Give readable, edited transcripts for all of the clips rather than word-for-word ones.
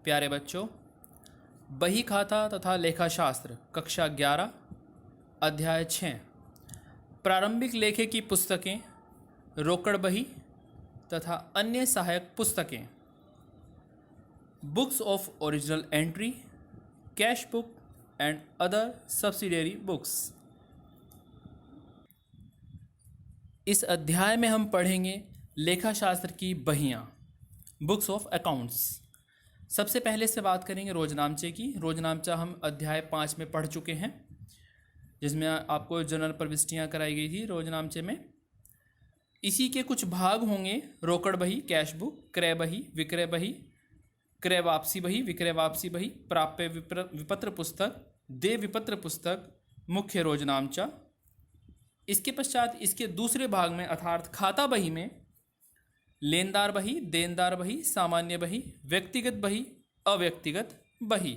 प्यारे बच्चों, बही खाता तथा लेखाशास्त्र कक्षा 11 अध्याय 6 प्रारंभिक लेखे की पुस्तकें, रोकड़ बही तथा अन्य सहायक पुस्तकें, books of original entry, cash book and other subsidiary books. इस अध्याय में हम पढ़ेंगे लेखाशास्त्र की बहियाँ, बुक्स ऑफ अकाउंट्स। सबसे पहले से बात करेंगे रोजनामचे की। रोजनामचा हम अध्याय 5 में पढ़ चुके हैं, जिसमें आपको जनरल प्रविष्टियाँ कराई गई थी रोजनामचे में। इसी के कुछ भाग होंगे: रोकड़ बही, कैश बुक, क्रय बही, विक्रय बही, क्रय वापसी बही, विक्रय वापसी बही, प्राप्य विपत्र पुस्तक, देय विपत्र पुस्तक, मुख्य रोजनामचा। इसके पश्चात इसके दूसरे भाग में अर्थात खाता बही में लेनदार बही, देनदार बही, सामान्य बही, व्यक्तिगत बही, अव्यक्तिगत बही।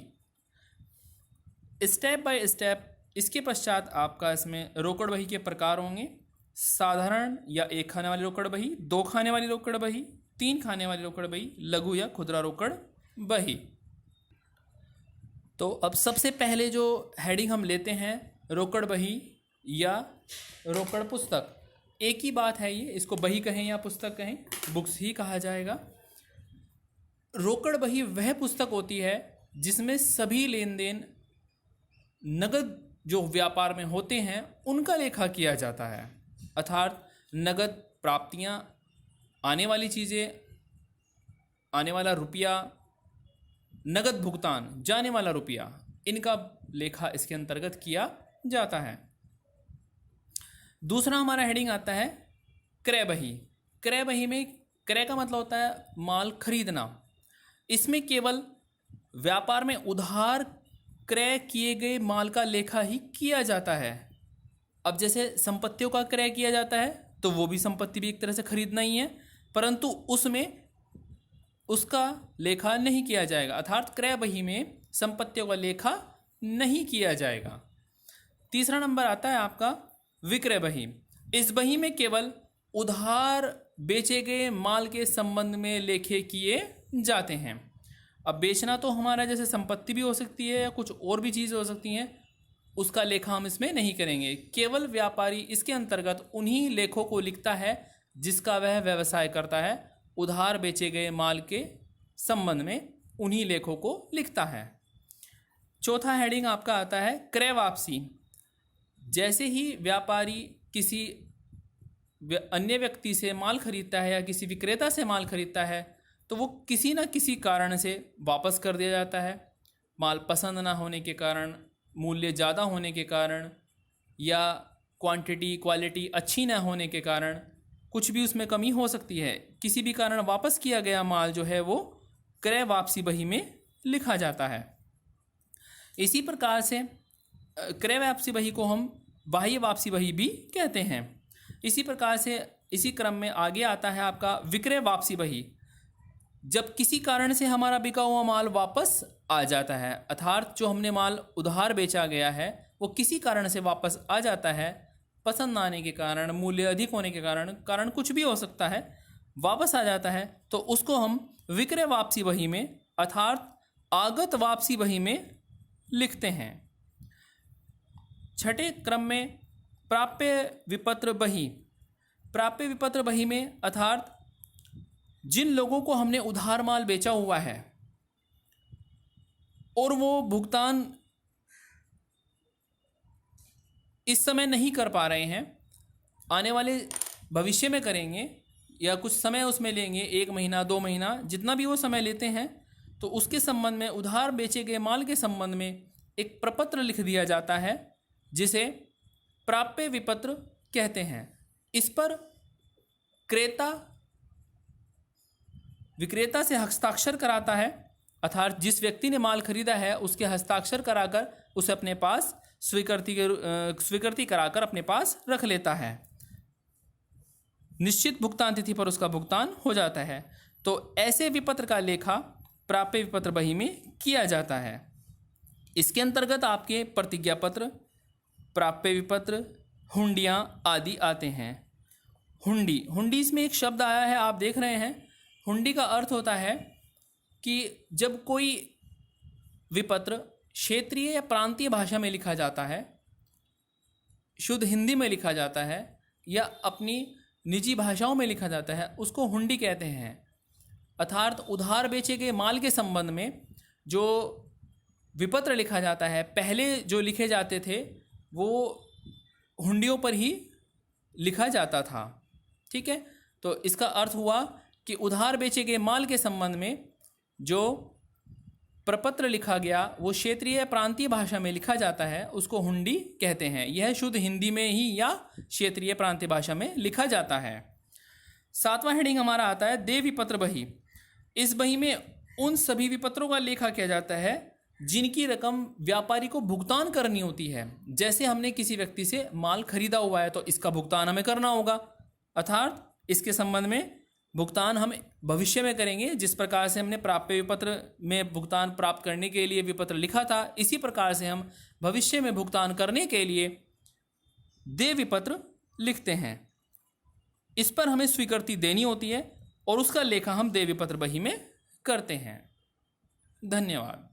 स्टेप बाय स्टेप इसके पश्चात आपका इसमें रोकड़ बही के प्रकार होंगे: साधारण या एक खाने वाली रोकड़ बही, 2 खाने वाली रोकड़ बही, 3 खाने वाली रोकड़ बही, लघु या खुदरा रोकड़ बही। तो अब सबसे पहले जो हेडिंग हम लेते हैं, रोकड़ बही या रोकड़ पुस्तक। एक ही बात है ये, इसको बही कहें या पुस्तक कहें, बुक्स ही कहा जाएगा। रोकड़ बही वह पुस्तक होती है जिसमें सभी लेन देन नगद जो व्यापार में होते हैं उनका लेखा किया जाता है, अर्थात नगद प्राप्तियां, आने वाली चीज़ें, आने वाला रुपया, नगद भुगतान, जाने वाला रुपया, इनका लेखा इसके अंतर्गत किया जाता है। दूसरा हमारा हेडिंग आता है क्रय बही। क्रय बही में क्रय का मतलब होता है माल खरीदना। इसमें केवल व्यापार में उधार क्रय किए गए माल का लेखा ही किया जाता है। अब जैसे संपत्तियों का क्रय किया जाता है तो वो भी संपत्ति भी एक तरह से खरीदना ही है, परंतु उसमें उसका लेखा नहीं किया जाएगा, अर्थात क्रय बही में संपत्तियों का लेखा नहीं किया जाएगा। तीसरा नंबर आता है आपका विक्रय बही। इस बही में केवल उधार बेचे गए माल के संबंध में लेखे किए जाते हैं। अब बेचना तो हमारा जैसे संपत्ति भी हो सकती है या कुछ और भी चीज़ हो सकती हैं, उसका लेखा हम इसमें नहीं करेंगे। केवल व्यापारी इसके अंतर्गत उन्हीं लेखों को लिखता है जिसका वह व्यवसाय करता है। उधार बेचे गए माल के संबंध में उन्हीं लेखों को लिखता है। चौथा हेडिंग आपका आता है क्रय वापसी। जैसे ही व्यापारी किसी अन्य व्यक्ति से माल खरीदता है या किसी विक्रेता से माल खरीदता है तो वो किसी न किसी कारण से वापस कर दिया जाता है। माल पसंद ना होने के कारण, मूल्य ज़्यादा होने के कारण, या क्वांटिटी क्वालिटी अच्छी ना होने के कारण, कुछ भी उसमें कमी हो सकती है, किसी भी कारण वापस किया गया माल जो है वो क्रय वापसी बही में लिखा जाता है। इसी प्रकार से क्रय वापसी बही को हम बाह्य वापसी बही भी कहते हैं। इसी प्रकार से इसी क्रम में आगे आता है आपका विक्रय वापसी बही। जब किसी कारण से हमारा बिका हुआ माल वापस आ जाता है, अर्थात जो हमने माल उधार बेचा गया है वो किसी कारण से वापस आ जाता है, पसंद ना आने के कारण, मूल्य अधिक होने के कारण कुछ भी हो सकता है, वापस आ जाता है, तो उसको हम विक्रय वापसी बही में अर्थात आगत वापसी बही में लिखते हैं। छठे क्रम में प्राप्य विपत्र बही। प्राप्य विपत्र बही में अर्थात जिन लोगों को हमने उधार माल बेचा हुआ है और वो भुगतान इस समय नहीं कर पा रहे हैं, आने वाले भविष्य में करेंगे या कुछ समय उसमें लेंगे, 1 महीना 2 महीना जितना भी वो समय लेते हैं, तो उसके संबंध में उधार बेचे गए माल के संबंध में एक प्रपत्र लिख दिया जाता है जिसे प्राप्य विपत्र कहते हैं। इस पर क्रेता विक्रेता से हस्ताक्षर कराता है, अर्थात जिस व्यक्ति ने माल खरीदा है उसके हस्ताक्षर कराकर उसे अपने पास स्वीकृति कराकर अपने पास रख लेता है। निश्चित भुगतान तिथि पर उसका भुगतान हो जाता है। तो ऐसे विपत्र का लेखा प्राप्य विपत्र बही में किया जाता है। इसके अंतर्गत आपके प्रतिज्ञा पत्र, प्राप्य विपत्र, हुंडियाँ आदि आते हैं। हुंडी, हुंडी इसमें एक शब्द आया है, आप देख रहे हैं। हुंडी का अर्थ होता है कि जब कोई विपत्र क्षेत्रीय या प्रांतीय भाषा में लिखा जाता है, शुद्ध हिंदी में लिखा जाता है या अपनी निजी भाषाओं में लिखा जाता है, उसको हुंडी कहते हैं। अर्थात उधार बेचे गए माल के संबंध में जो विपत्र लिखा जाता है, पहले जो लिखे जाते थे वो हुंडियों पर ही लिखा जाता था। ठीक है, तो इसका अर्थ हुआ कि उधार बेचे गए माल के संबंध में जो प्रपत्र लिखा गया वो क्षेत्रीय या प्रांतीय भाषा में लिखा जाता है, उसको हुंडी कहते हैं। यह शुद्ध हिंदी में ही या क्षेत्रीय प्रांतीय भाषा में लिखा जाता है। 7वां हेडिंग हमारा आता है देय विपत्र बही। इस बही में उन सभी विपत्रों का लेखा किया जाता है जिनकी रकम व्यापारी को भुगतान करनी होती है। जैसे हमने किसी व्यक्ति से माल खरीदा हुआ है तो इसका भुगतान हमें करना होगा, अर्थात इसके संबंध में भुगतान हम भविष्य में करेंगे। जिस प्रकार से हमने प्राप्य विपत्र में भुगतान प्राप्त करने के लिए विपत्र लिखा था, इसी प्रकार से हम भविष्य में भुगतान करने के लिए देय विपत्र लिखते हैं। इस पर हमें स्वीकृति देनी होती है और उसका लेखा हम देय विपत्र बही में करते हैं। धन्यवाद।